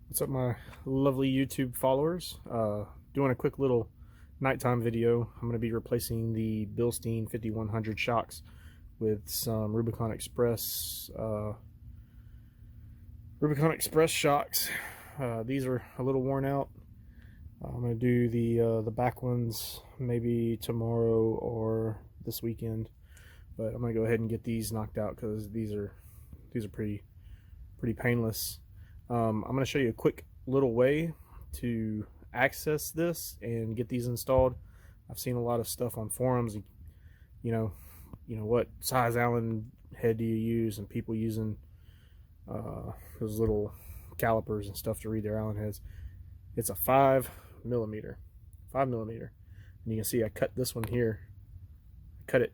What's up, my lovely YouTube followers? Doing a quick little nighttime video. I'm going to be replacing the Bilstein 5100 shocks with some Rubicon Express shocks. These are a little worn out. I'm going to do the back ones maybe tomorrow or this weekend, but I'm going to go ahead and get these knocked out because these are pretty painless. I'm going to show you a quick little way to access this and get these installed. I've seen a lot of stuff on forums, you know what size Allen head do you use, and people using those little calipers and stuff to read their Allen heads. It's a 5 millimeter, and you can see I cut this one here. I cut it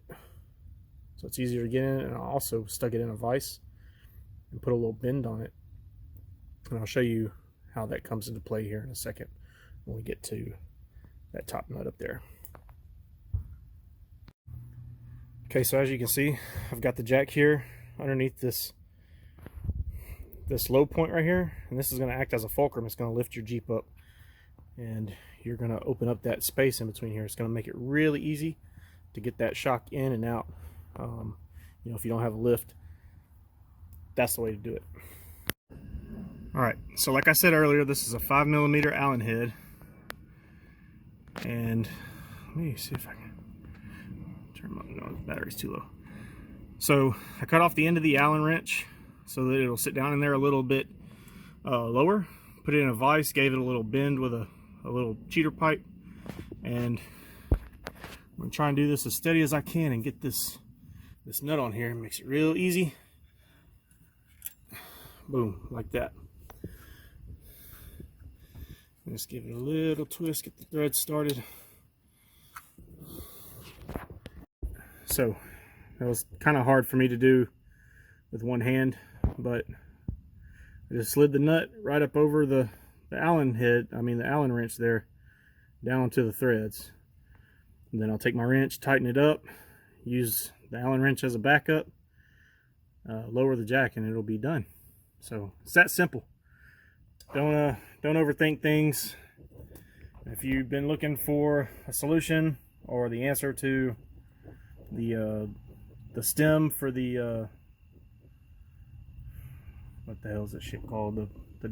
so it's easier to get in, and I also stuck it in a vise and put a little bend on it. And I'll show you how that comes into play here in a second when we get to that top nut up there. Okay, so as you can see, I've got the jack here underneath this low point right here, and this is going to act as a fulcrum. It's going to lift your Jeep up, and you're going to open up that space in between here. It's going to make it really easy to get that shock in and out. If you don't have a lift, that's the way to do it. Alright, so like I said earlier, this is a 5 millimeter Allen head, and let me see if I can turn my, no, the battery's too low. So I cut off the end of the Allen wrench so that it'll sit down in there a little bit lower, put it in a vise, gave it a little bend with a little cheater pipe, and I'm going to try and do this as steady as I can and get this nut on here. It makes it real easy. Boom, like that. Just give it a little twist, get the thread started. So that was kind of hard for me to do with one hand, but I just slid the nut right up over the Allen head, the Allen wrench there, down to the threads. And then I'll take my wrench, tighten it up, use the Allen wrench as a backup, lower the jack, and it'll be done. So it's that simple. Don't overthink things. If you've been looking for a solution or the answer to the stem for the what the hell is that shit called? The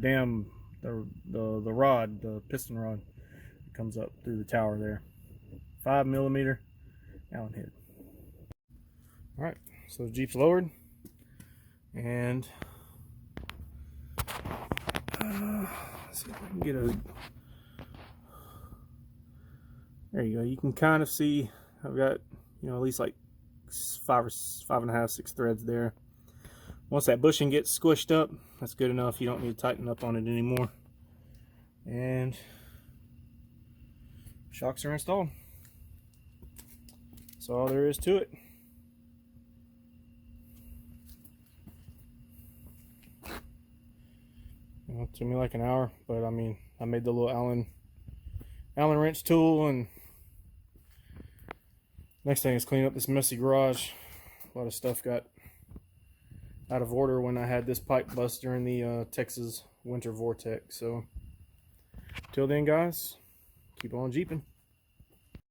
rod, the piston rod that comes up through the tower there. 5 millimeter Allen head. All right, so the Jeep's lowered, and let's see if I can get a. There you go. You can kind of see I've got at least like 5 and a half, 6 threads there. Once that bushing gets squished up, that's good enough. You don't need to tighten up on it anymore. And shocks are installed. That's all there is to it. It took me like an hour, but I made the little Allen wrench tool, and next thing is clean up this messy garage. A lot of stuff got out of order when I had this pipe bust during the Texas winter vortex. So till then, guys, keep on Jeeping.